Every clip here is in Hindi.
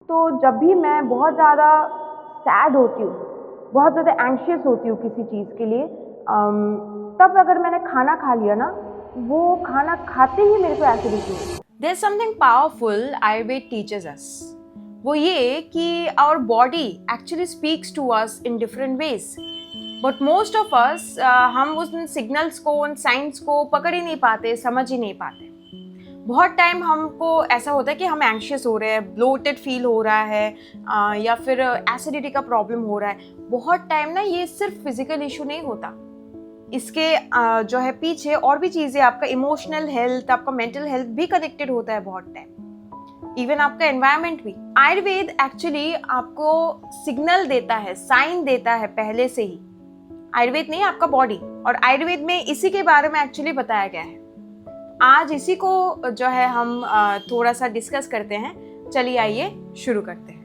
तो जब भी मैं बहुत ज़्यादा सैड होती हूँ, बहुत ज़्यादा एंग्शियस होती हूँ किसी चीज़ के लिए, तब अगर मैंने खाना खा लिया ना, वो खाना खाते ही मेरे को एसिडिटी होती है। There's something powerful Ayurveda teaches us. वो ये कि our body actually speaks to us in different ways. But most of us हम उन सिग्नल्स को, उन साइंस को पकड़ ही नहीं पाते, समझ ही नहीं पाते। बहुत टाइम हमको ऐसा होता है कि हम एंग्शियस हो रहे हैं, ब्लोटेड फील हो रहा है, या फिर एसिडिटी का प्रॉब्लम हो रहा है। बहुत टाइम ना ये सिर्फ फिजिकल इशू नहीं होता, इसके जो है पीछे और भी चीज़ें, आपका इमोशनल हेल्थ, आपका मेंटल हेल्थ भी कनेक्टेड होता है बहुत टाइम, इवन आपका एनवायरनमेंट भी। आयुर्वेद एक्चुअली आपको सिग्नल देता है, साइन देता है पहले से ही। आयुर्वेद नहीं, आपका बॉडी। और आयुर्वेद में इसी के बारे में एक्चुअली बताया गया है। आज इसी को जो है हम थोड़ा सा डिस्कस करते हैं। चलिए आइए शुरू करते हैं।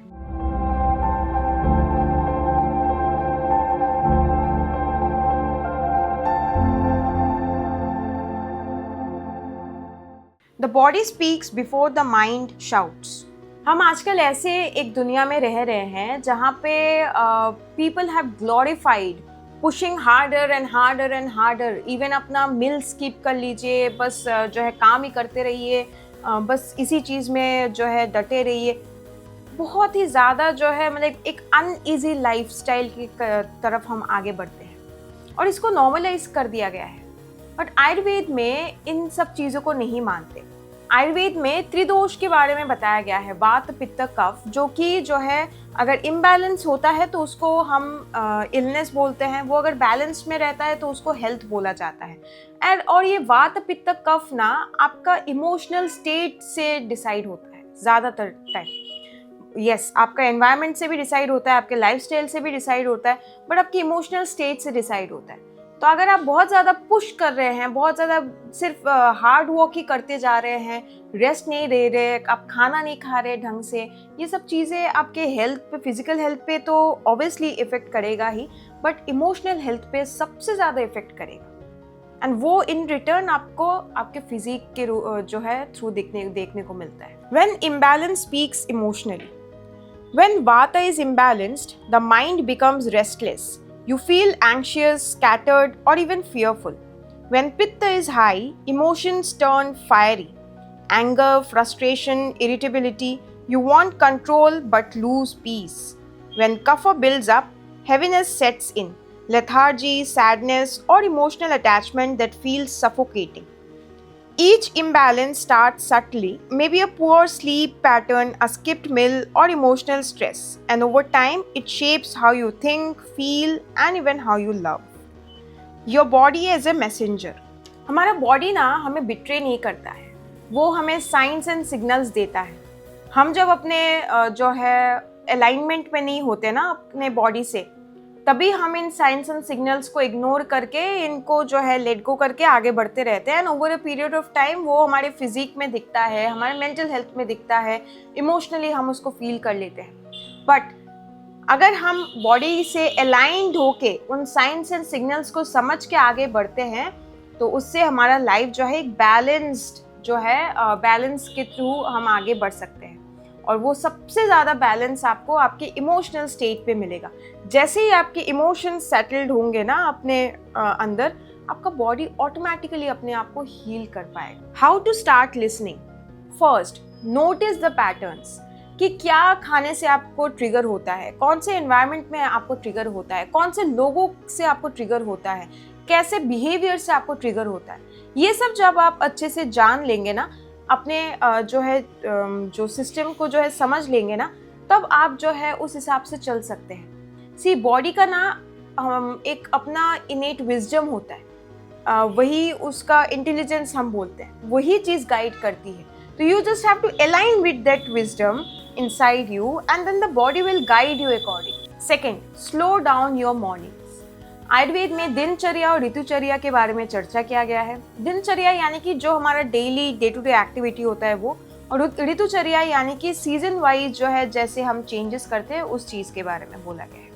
The body speaks before the mind shouts. हम आजकल ऐसे एक दुनिया में रह रहे हैं जहाँ पे people have glorified pushing harder and harder and harder. Even अपना मील स्किप कर लीजिए, बस जो है काम ही करते रहिए, बस इसी चीज़ में जो है डटे रहिए। बहुत ही ज़्यादा जो है मतलब एक अनईजी लाइफस्टाइल की तरफ हम आगे बढ़ते हैं और इसको नॉर्मलाइज कर दिया गया है। बट आयुर्वेद में इन सब चीज़ों को नहीं मानते। आयुर्वेद में त्रिदोष के बारे में बताया गया है, वात पित्त कफ, जो कि जो है अगर इम्बैलेंस होता है तो उसको हम इलनेस बोलते हैं, वो अगर बैलेंस में रहता है तो उसको हेल्थ बोला जाता है। और ये वात पित्त कफ ना आपका इमोशनल स्टेट से डिसाइड होता है ज़्यादातर टाइम। यस, आपका एनवायरनमेंट से भी डिसाइड होता है, आपके लाइफस्टाइल से भी डिसाइड होता है, बट आपकी इमोशनल स्टेट से डिसाइड होता है। तो अगर आप बहुत ज़्यादा पुश कर रहे हैं, बहुत ज़्यादा सिर्फ हार्ड वर्क ही करते जा रहे हैं, रेस्ट नहीं ले रहे, आप खाना नहीं खा रहे ढंग से, ये सब चीज़ें आपके हेल्थ पे, फिजिकल हेल्थ पे तो ऑब्वियसली इफेक्ट करेगा ही, बट इमोशनल हेल्थ पे सबसे ज़्यादा इफेक्ट करेगा। एंड वो इन रिटर्न आपको आपके फिजिक के जो है थ्रू देखने को मिलता है। When imbalance speaks emotionally. When Vata is imbalanced, the mind becomes restless. You feel anxious, scattered, or even fearful. When Pitta is high, emotions turn fiery. Anger, frustration, irritability. You want control but lose peace. When Kapha builds up, heaviness sets in. Lethargy, sadness, or emotional attachment that feels suffocating. Each imbalance starts subtly, maybe a poor sleep pattern, a skipped meal, or emotional stress. And over time, it shapes how you think, feel, and even how you love. Your body is a messenger. हमारा बॉडी ना हमें बिट्रे नहीं करता है, वो हमें साइंस एंड सिग्नल्स देता है। हम जब अपने जो है अलाइनमेंट में नहीं होते ना अपने बॉडी से, तभी हम इन साइंस एंड सिग्नल्स को इग्नोर करके, इनको जो है लेट गो करके आगे बढ़ते रहते हैं। And over a period of time वो हमारे फिजिक में दिखता है, हमारे मेंटल हेल्थ में दिखता है, इमोशनली हम उसको फील कर लेते हैं। बट अगर हम बॉडी से अलाइंड होके उन साइंस एंड सिग्नल्स को समझ के आगे बढ़ते हैं तो उससे हमारा लाइफ जो है एक बैलेंस्ड जो है बैलेंस के थ्रू हम आगे बढ़ सकते हैं। और वो सबसे ज़्यादा बैलेंस आपको आपके इमोशनल स्टेट पे मिलेगा। जैसे ही आपके इमोशंस सेटल्ड होंगे ना अपने अंदर, आपका बॉडी ऑटोमेटिकली अपने आप को हील कर पाएगा। How to start listening. First, notice the patterns कि क्या खाने से आपको ट्रिगर होता है, कौन से एनवायरनमेंट में आपको ट्रिगर होता है, कौन से लोगों से आपको ट्रिगर होता है, कैसे बिहेवियर से आपको ट्रिगर होता है। ये सब जब आप अच्छे से जान लेंगे ना, अपने जो है जो सिस्टम को जो है समझ लेंगे ना, तब आप जो है उस हिसाब से चल सकते हैं। सी बॉडी का ना एक अपना इनेट विजडम होता है, वही उसका इंटेलिजेंस हम बोलते हैं, वही चीज़ गाइड करती है। तो you just have to align with that wisdom inside you and then the body will guide you according. Second, slow down your morning. Ayurveda में दिनचर्या और ऋतुचर्या के बारे में चर्चा किया गया है। दिनचर्या यानी कि जो हमारा daily day to day activity होता है वो, और ऋतुचर्या यानी कि सीजन वाइज जो है जैसे हम चेंजेस करते हैं उस चीज़ के बारे में बोला गया है।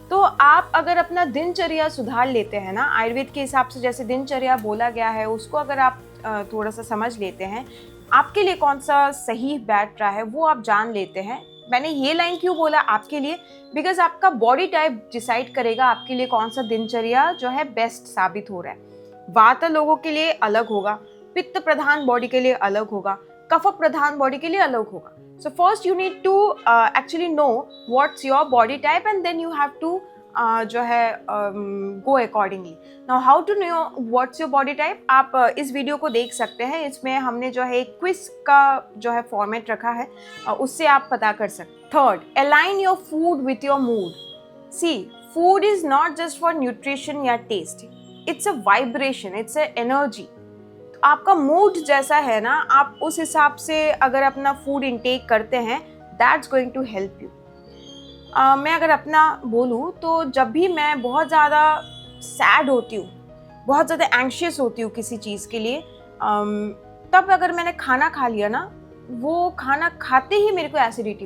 तो आप अगर अपना दिनचर्या सुधार लेते हैं ना, आयुर्वेद के हिसाब से जैसे दिनचर्या बोला गया है उसको अगर आप थोड़ा सा समझ लेते हैं, आपके लिए कौन सा सही बैठ रहा है वो आप जान लेते हैं, मैंने ये लाइन क्यों बोला आपके लिए, बिकॉज आपका बॉडी टाइप डिसाइड करेगा आपके लिए कौन सा दिनचर्या जो है बेस्ट साबित हो रहा है। वात लोगों के लिए अलग होगा, पित्त प्रधान बॉडी के लिए अलग होगा, कफ प्रधान बॉडी के लिए अलग होगा। So first you need to actually know what's your body type and then you have to जो है go accordingly. Now how to know what's your body type, आप इस वीडियो को देख सकते हैं। इसमें हमने जो है एक क्विज का जो है फॉर्मेट रखा है, उससे आप पता कर सकते। Third, align your food with your mood. See, food is not just for nutrition या taste, it's a vibration, it's a energy. आपका मूड जैसा है ना, आप उस हिसाब से अगर अपना फूड इनटेक करते हैं, that's going to help you. मैं अगर अपना बोलूँ तो जब भी मैं बहुत ज़्यादा सैड होती हूँ, बहुत ज़्यादा एंग्शियस होती हूँ किसी चीज़ के लिए, तब अगर मैंने खाना खा लिया ना, वो खाना खाते ही मेरे को एसिडिटी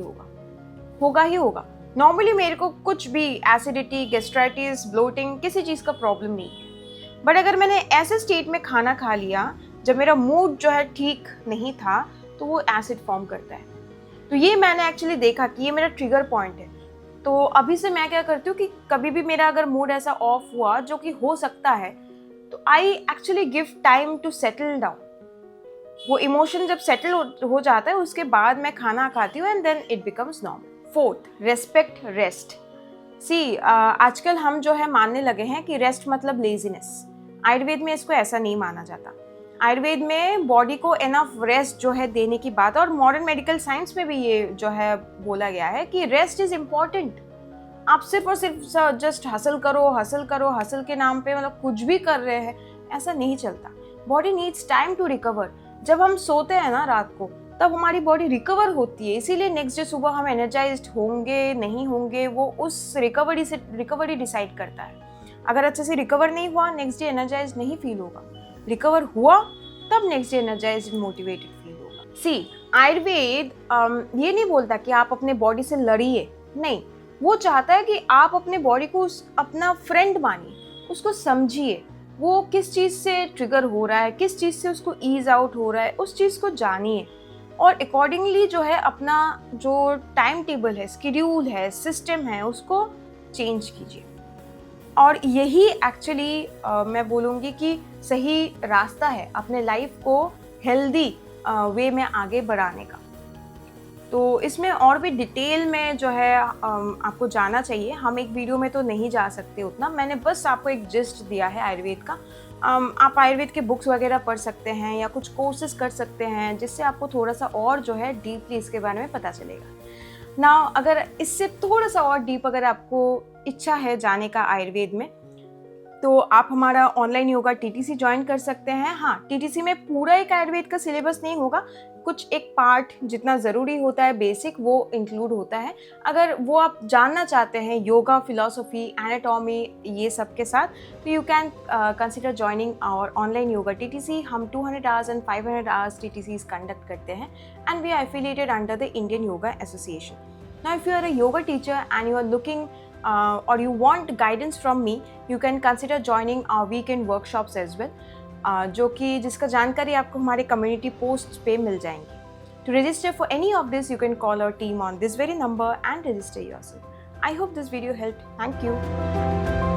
होगा ही होगा। नॉर्मली मेरे को कुछ भी एसिडिटी, गैस्ट्राइटिस, ब्लोटिंग किसी चीज़ का प्रॉब्लम नहीं है। बट अगर मैंने ऐसे स्टेट में खाना खा लिया जब मेरा मूड जो है ठीक नहीं था, तो वो एसिड फॉर्म करता है। तो ये मैंने एक्चुअली देखा कि ये मेरा ट्रिगर पॉइंट है। तो अभी से मैं क्या करती हूँ कि कभी भी मेरा अगर मूड ऐसा ऑफ हुआ, जो कि हो सकता है, तो I actually give time to settle down. वो इमोशन जब सेटल हो जाता है, उसके बाद मैं खाना खाती हूँ and then it becomes normal. Fourth, respect rest. See, आजकल हम जो है मानने लगे हैं कि रेस्ट मतलब लेजीनेस। आयुर्वेद में इसको ऐसा नहीं माना जाता। आयुर्वेद में बॉडी को एनफ रेस्ट जो है देने की बात है, और मॉडर्न मेडिकल साइंस में भी ये जो है बोला गया है कि रेस्ट इज इम्पॉर्टेंट। आप सिर्फ और सिर्फ जस्ट हसल करो के नाम पे मतलब कुछ भी कर रहे हैं, ऐसा नहीं चलता। Body needs time to recover. जब हम सोते हैं ना रात को, तब हमारी बॉडी रिकवर होती है, इसीलिए नेक्स्ट डे सुबह हम एनर्जाइज्ड होंगे नहीं होंगे, वो उस रिकवरी डिसाइड करता है। अगर अच्छे से रिकवर नहीं हुआ, नेक्स्ट डे एनर्जाइज्ड नहीं फील होगा। रिकवर हुआ, तब next day energised motivated feel होगा। सी, आयुर्वेद ये नहीं बोलता कि आप अपने बॉडी से लड़िए, नहीं, वो चाहता है कि आप अपने बॉडी को अपना फ्रेंड मानिए, उसको समझिए, वो किस चीज़ से ट्रिगर हो रहा है, किस चीज़ से उसको ईज आउट हो रहा है, उस चीज़ को जानिए और अकॉर्डिंगली जो है अपना जो टाइम टेबल है, स्केड्यूल है, सिस्टम है, उसको चेंज कीजिए। और यही एक्चुअली मैं बोलूँगी कि सही रास्ता है अपने लाइफ को हेल्दी वे में आगे बढ़ाने का। तो इसमें और भी डिटेल में जो है आपको जाना चाहिए। हम एक वीडियो में तो नहीं जा सकते उतना, मैंने बस आपको एक जिस्ट दिया है आयुर्वेद का। आप आयुर्वेद के बुक्स वगैरह पढ़ सकते हैं या कुछ कोर्सेज कर सकते हैं, जिससे आपको थोड़ा सा और जो है डीपली इसके बारे में पता चलेगा। ना अगर इससे थोड़ा सा और डीप अगर आपको इच्छा है जाने का आयुर्वेद में, तो आप हमारा ऑनलाइन योगा टीटीसी ज्वाइन कर सकते हैं। हाँ, टीटीसी में पूरा एक आयुर्वेद का सिलेबस नहीं होगा, कुछ एक पार्ट जितना ज़रूरी होता है बेसिक, वो इंक्लूड होता है। अगर वो आप जानना चाहते हैं योगा, फिलॉसफी, एनाटॉमी, ये सब के साथ, तो you can consider joining our online yoga TTC. हम 200 hours and 500 hours TTCs conduct करते हैं and we are affiliated under the Indian yoga association. Now if you are a yoga teacher and you are looking or you want guidance from me, you can consider joining our weekend workshops as well, जो कि जिसका जानकारी आपको हमारे community posts पे मिल जाएंगी। To register for any of this, you can call our team on this very number and register yourself. I hope this video helped. Thank you.